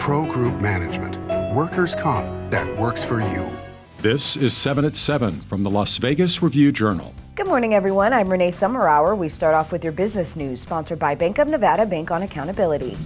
Pro Group Management. Workers' comp that works for you. This is 7 at 7 from the Las Vegas Review-Journal. Good morning, everyone. I'm Renee Summerhour. We start off with your business news, sponsored by Bank of Nevada, Bank on Accountability.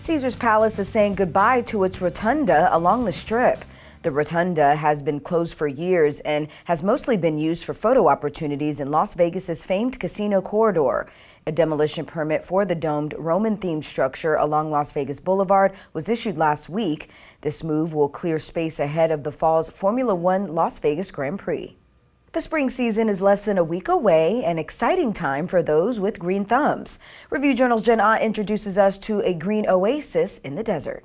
Caesars Palace is saying goodbye to its rotunda along the Strip. The rotunda has been closed for years and has mostly been used for photo opportunities in Las Vegas's famed casino corridor. A demolition permit for the domed Roman-themed structure along Las Vegas Boulevard was issued last week. This move will clear space ahead of the fall's Formula One Las Vegas Grand Prix. The spring season is less than a week away, an exciting time for those with green thumbs. Review-Journal's Jen Ah introduces us to a green oasis in the desert.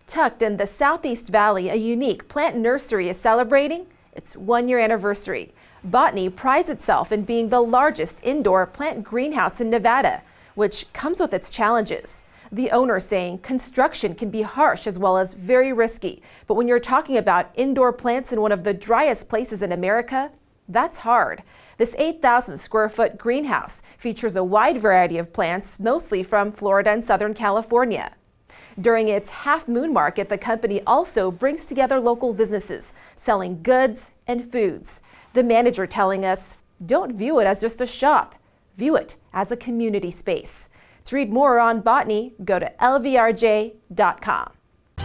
Tucked in the Southeast Valley, a unique plant nursery is celebrating its one-year anniversary. Botany prides itself in being the largest indoor plant greenhouse in Nevada, which comes with its challenges. The owner saying construction can be harsh as well as very risky. But when you're talking about indoor plants in one of the driest places in America, that's hard. This 8,000 square foot greenhouse features a wide variety of plants, mostly from Florida and Southern California. During its Half Moon Market, the company also brings together local businesses, selling goods and foods. The manager telling us, don't view it as just a shop. View it as a community space. To read more on botany, go to lvrj.com.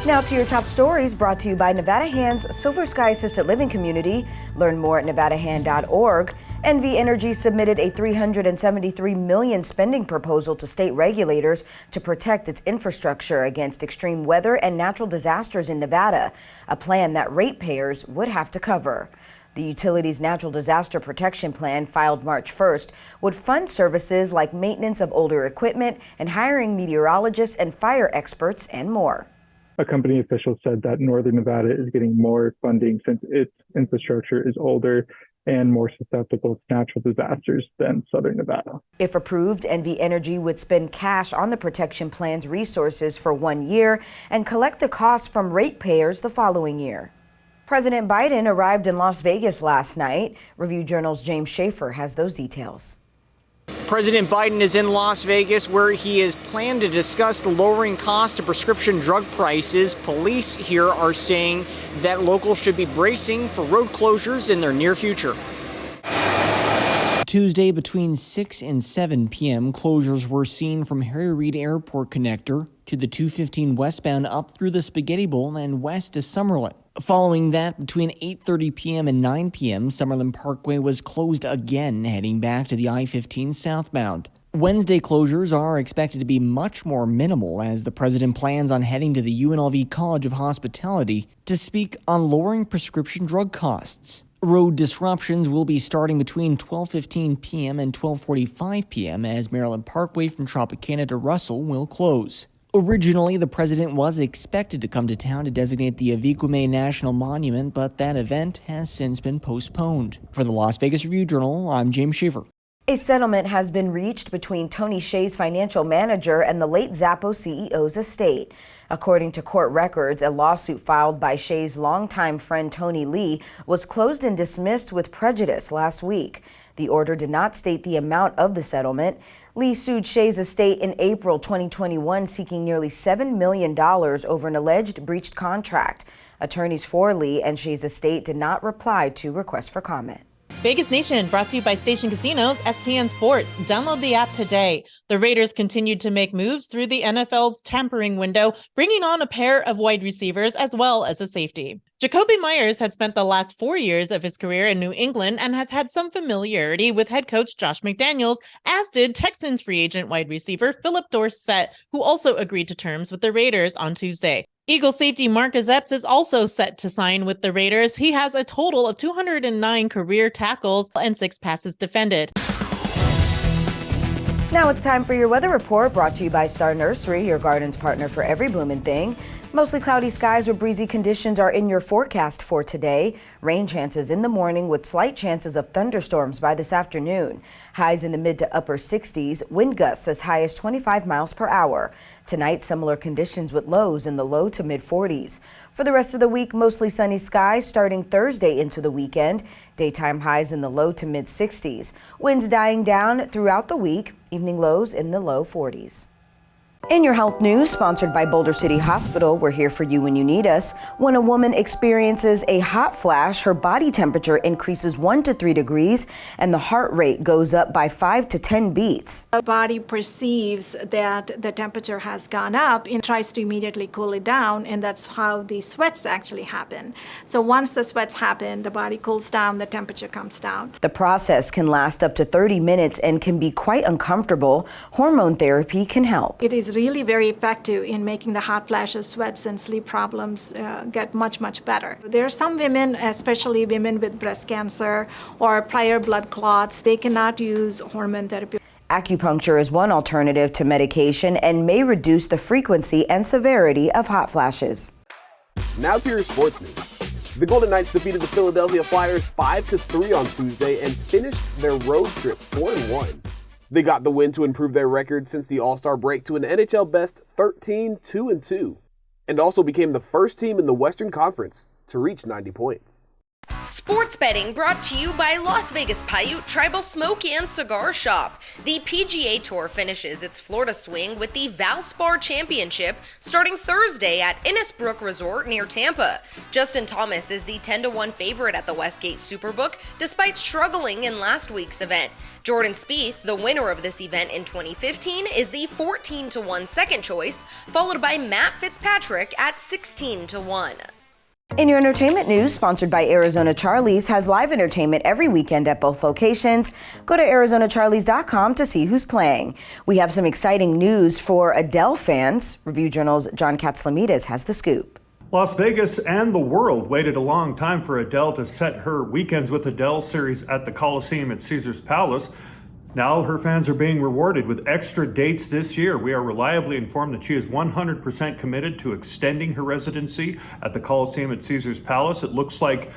Now to your top stories, brought to you by Nevada Hand's Silver Sky Assisted Living Community. Learn more at nevadahand.org. NV Energy submitted a $373 million spending proposal to state regulators to protect its infrastructure against extreme weather and natural disasters in Nevada, a plan that ratepayers would have to cover. The utility's Natural Disaster Protection Plan, filed March 1st, would fund services like maintenance of older equipment and hiring meteorologists and fire experts and more. A company official said that Northern Nevada is getting more funding since its infrastructure is older and more susceptible to natural disasters than Southern Nevada. If approved, NV Energy would spend cash on the protection plan's resources for 1 year and collect the costs from ratepayers the following year. President Biden arrived in Las Vegas last night. Review-Journal's James Schaefer has those details. President Biden is in Las Vegas, where he is planned to discuss the lowering cost of prescription drug prices. Police here are saying that locals should be bracing for road closures in their near future. Tuesday between 6 and 7 p.m., closures were seen from Harry Reid Airport connector to the 215 westbound up through the Spaghetti Bowl and west to Summerlin. Following that, between 8:30 p.m. and 9 p.m., Summerlin Parkway was closed again, heading back to the I-15 southbound. Wednesday closures are expected to be much more minimal as the president plans on heading to the UNLV College of Hospitality to speak on lowering prescription drug costs. Road disruptions will be starting between 12:15 p.m. and 12:45 p.m. as Maryland Parkway from Tropicana to Russell will close. Originally, the president was expected to come to town to designate the Avicume National Monument, but that event has since been postponed. For the Las Vegas Review-Journal, I'm James Schaefer. A settlement has been reached between Tony Hsieh's financial manager and the late Zappos CEO's estate. According to court records, a lawsuit filed by Hsieh's longtime friend Tony Lee was closed and dismissed with prejudice last week. The order did not state the amount of the settlement. Lee sued Hsieh's estate in April 2021, seeking nearly $7 million over an alleged breached contract. Attorneys for Lee and Hsieh's estate did not reply to requests for comment. Vegas Nation brought to you by Station Casinos, STN Sports. Download the app today. The Raiders continued to make moves through the NFL's tampering window, bringing on a pair of wide receivers as well as a safety. Jacoby Myers had spent the last 4 years of his career in New England and has had some familiarity with head coach Josh McDaniels, as did Texans free agent wide receiver Philip Dorsett, who also agreed to terms with the Raiders on Tuesday. Eagles safety Marcus Epps is also set to sign with the Raiders. He has a total of 209 career tackles and 6 passes defended. Now it's time for your weather report, brought to you by Star Nursery, your garden's partner for every blooming thing. Mostly cloudy skies with breezy conditions are in your forecast for today. Rain chances in the morning with slight chances of thunderstorms by this afternoon. Highs in the mid to upper 60s, wind gusts as high as 25 miles per hour. Tonight, similar conditions with lows in the low to mid 40s. For the rest of the week, mostly sunny skies starting Thursday into the weekend. Daytime highs in the low to mid 60s. Winds dying down throughout the week, evening lows in the low 40s. In your health news, sponsored by Boulder City Hospital, we're here for you when you need us. When a woman experiences a hot flash, her body temperature increases 1 to 3 degrees and the heart rate goes up by 5 to 10 beats. The body perceives that the temperature has gone up and tries to immediately cool it down, and that's how the sweats actually happen. So once the sweats happen, the body cools down, the temperature comes down. The process can last up to 30 minutes and can be quite uncomfortable. Hormone therapy can help. It is really very effective in making the hot flashes, sweats, and sleep problems get much, much better. There are some women, especially women with breast cancer or prior blood clots, they cannot use hormone therapy. Acupuncture is one alternative to medication and may reduce the frequency and severity of hot flashes. Now to your sports news. The Golden Knights defeated the Philadelphia Flyers 5-3 on Tuesday and finished their road trip 4-1. They got the win to improve their record since the All-Star break to an NHL best 13-2-2, and also became the first team in the Western Conference to reach 90 points. Sports betting brought to you by Las Vegas Paiute Tribal Smoke and Cigar Shop. The PGA Tour finishes its Florida swing with the Valspar Championship starting Thursday at Innisbrook Resort near Tampa. Justin Thomas is the 10-1 favorite at the Westgate Superbook despite struggling in last week's event. Jordan Spieth, the winner of this event in 2015, is the 14-1 second choice, followed by Matt Fitzpatrick at 16-1. In your entertainment news, sponsored by Arizona Charlie's, has live entertainment every weekend at both locations. Go to ArizonaCharlies.com to see who's playing. We have some exciting news for Adele fans. Review Journal's John Katzlamides has the scoop. Las Vegas and the world waited a long time for Adele to set her Weekends with Adele series at the Coliseum at Caesars Palace. Now her fans are being rewarded with extra dates this year. We are reliably informed that she is 100% committed to extending her residency at the Coliseum at Caesars Palace. It looks like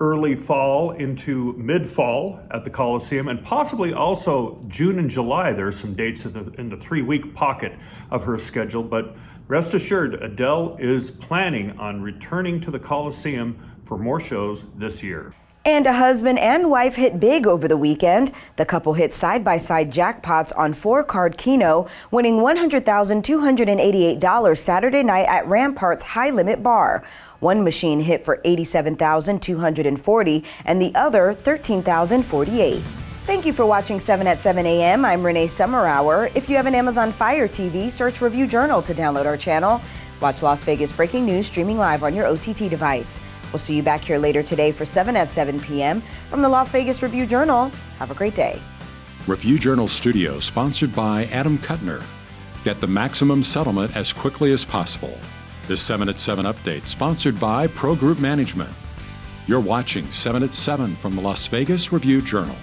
early fall into mid-fall at the Coliseum, and possibly also June and July. There are some dates in the 3-week pocket of her schedule, but rest assured, Adele is planning on returning to the Coliseum for more shows this year. And a husband and wife hit big over the weekend. The couple hit side-by-side jackpots on 4-card Keno, winning $100,288 Saturday night at Rampart's High Limit Bar. One machine hit for $87,240 and the other $13,048. Thank you for watching 7 at 7 a.m. I'm Renee Summerhour. If you have an Amazon Fire TV, search Review Journal to download our channel. Watch Las Vegas breaking news streaming live on your OTT device. We'll see you back here later today for 7 at 7 p.m. from the Las Vegas Review Journal. Have a great day. Review Journal Studio, sponsored by Adam Kuttner. Get the maximum settlement as quickly as possible. This 7 at 7 update, sponsored by Pro Group Management. You're watching 7 at 7 from the Las Vegas Review Journal.